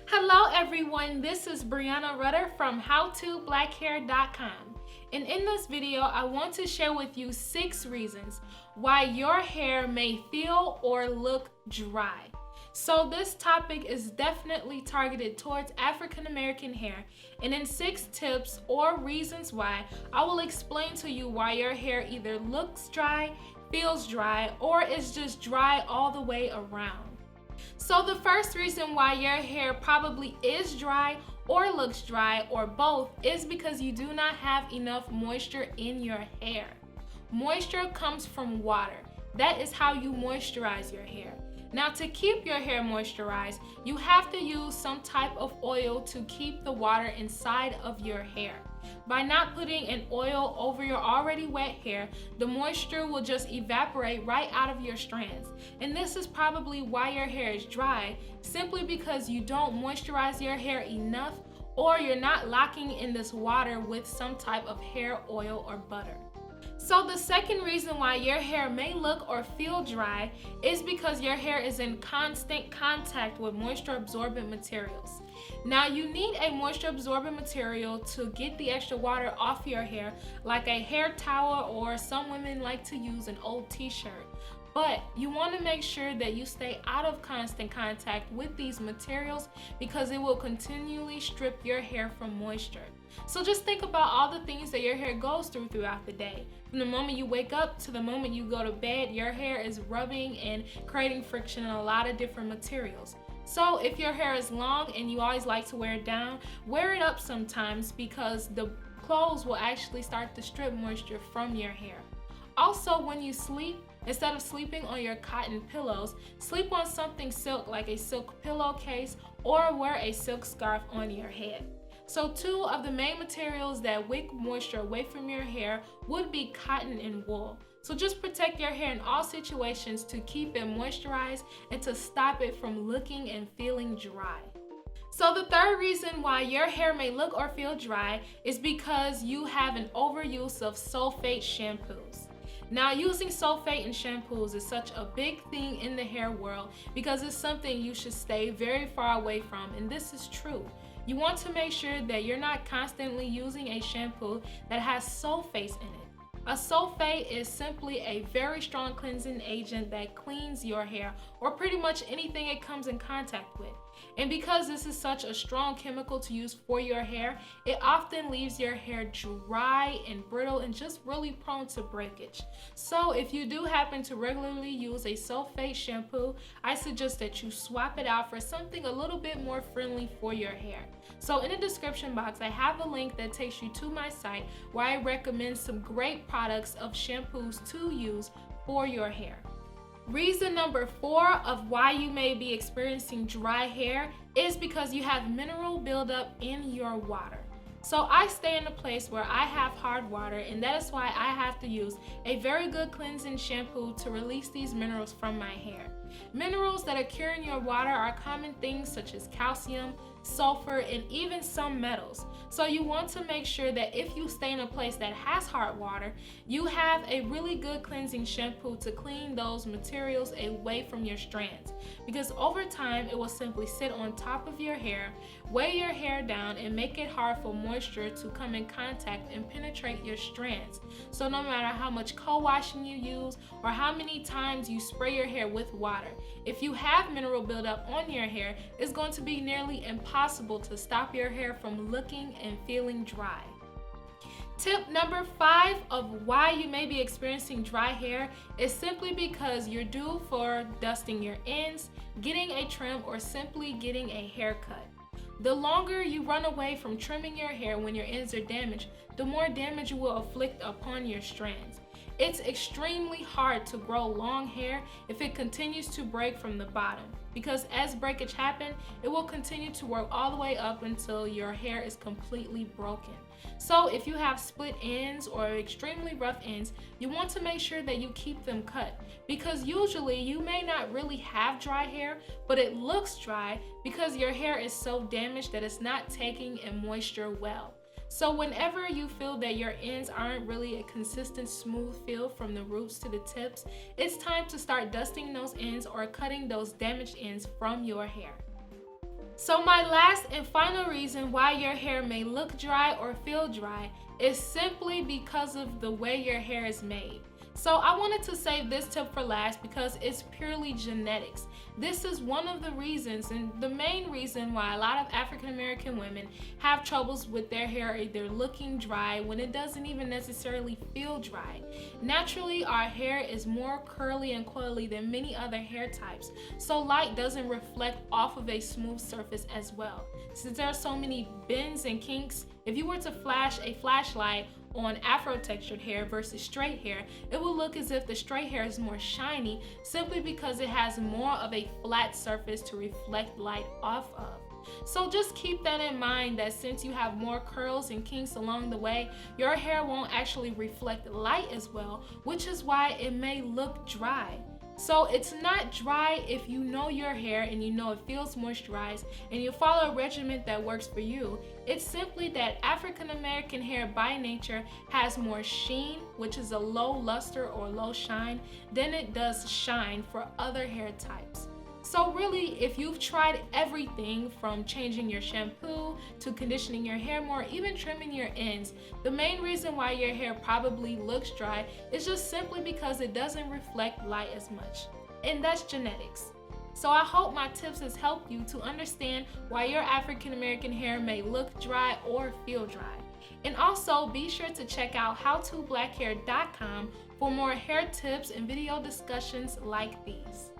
Hello everyone, this is Breanna Rutter from howtoblackhair.com. And in this video, I want to share with you 6 reasons why your hair may feel or look dry. So this topic is definitely targeted towards African American hair, and in 6 tips or reasons why, I will explain to you why your hair either looks dry, feels dry, or is just dry all the way around. So the first reason why your hair probably is dry or looks dry or both is because you do not have enough moisture in your hair. Moisture comes from water. That is how you moisturize your hair. Now, to keep your hair moisturized, you have to use some type of oil to keep the water inside of your hair. By not putting an oil over your already wet hair, the moisture will just evaporate right out of your strands. And this is probably why your hair is dry, simply because you don't moisturize your hair enough, or you're not locking in this water with some type of hair oil or butter. So the second reason why your hair may look or feel dry is because your hair is in constant contact with moisture absorbent materials. Now, you need a moisture absorbent material to get the extra water off your hair, like a hair towel, or some women like to use an old t-shirt. But you want to make sure that you stay out of constant contact with these materials because it will continually strip your hair from moisture. So just think about all the things that your hair goes through throughout the day. From the moment you wake up to the moment you go to bed, your hair is rubbing and creating friction in a lot of different materials. So if your hair is long and you always like to wear it down, wear it up sometimes because the clothes will actually start to strip moisture from your hair. Also, when you sleep, instead of sleeping on your cotton pillows, sleep on something silk like a silk pillowcase, or wear a silk scarf on your head. So 2 of the main materials that wick moisture away from your hair would be cotton and wool. So just protect your hair in all situations to keep it moisturized and to stop it from looking and feeling dry. So the third reason why your hair may look or feel dry is because you have an overuse of sulfate shampoos. Now, using sulfate in shampoos is such a big thing in the hair world because it's something you should stay very far away from, and this is true. You want to make sure that you're not constantly using a shampoo that has sulfates in it. A sulfate is simply a very strong cleansing agent that cleans your hair or pretty much anything it comes in contact with. And because this is such a strong chemical to use for your hair, it often leaves your hair dry and brittle and just really prone to breakage. So if you do happen to regularly use a sulfate shampoo, I suggest that you swap it out for something a little bit more friendly for your hair. So in the description box, I have a link that takes you to my site where I recommend some great products of shampoos to use for your hair. Reason number 4 of why you may be experiencing dry hair is because you have mineral buildup in your water. So I stay in a place where I have hard water, and that is why I have to use a very good cleansing shampoo to release these minerals from my hair. Minerals that occur in your water are common things such as calcium, sulfur, and even some metals. So you want to make sure that if you stay in a place that has hard water, you have a really good cleansing shampoo to clean those materials away from your strands. Because over time, it will simply sit on top of your hair, weigh your hair down, and make it hard for moisture to come in contact and penetrate your strands. So no matter how much co-washing you use or how many times you spray your hair with water, if you have mineral buildup on your hair, it's going to be nearly impossible to stop your hair from looking and feeling dry. Tip number 5 of why you may be experiencing dry hair is simply because you're due for dusting your ends, getting a trim, or simply getting a haircut. The longer you run away from trimming your hair when your ends are damaged, the more damage you will inflict upon your strands. It's extremely hard to grow long hair if it continues to break from the bottom, because as breakage happens, it will continue to work all the way up until your hair is completely broken. So if you have split ends or extremely rough ends, you want to make sure that you keep them cut, because usually you may not really have dry hair, but it looks dry because your hair is so damaged that it's not taking in moisture well. So whenever you feel that your ends aren't really a consistent smooth feel from the roots to the tips, it's time to start dusting those ends or cutting those damaged ends from your hair. So my last and final reason why your hair may look dry or feel dry is simply because of the way your hair is made. So I wanted to save this tip for last because it's purely genetics. This is one of the reasons and the main reason why a lot of African American women have troubles with their hair either looking dry when it doesn't even necessarily feel dry. Naturally, our hair is more curly and coily than many other hair types, so light doesn't reflect off of a smooth surface as well. Since there are so many bends and kinks, if you were to flash a flashlight on afro textured hair versus straight hair, it will look as if the straight hair is more shiny simply because it has more of a flat surface to reflect light off of. So just keep that in mind, that since you have more curls and kinks along the way, your hair won't actually reflect light as well, which is why it may look dry. So it's not dry if you know your hair and you know it feels moisturized and you follow a regimen that works for you. It's simply that African American hair by nature has more sheen, which is a low luster or low shine, than it does shine for other hair types. So really, if you've tried everything from changing your shampoo to conditioning your hair more, even trimming your ends, the main reason why your hair probably looks dry is just simply because it doesn't reflect light as much. And that's genetics. So I hope my tips has helped you to understand why your African American hair may look dry or feel dry. And also be sure to check out howtoblackhair.com for more hair tips and video discussions like these.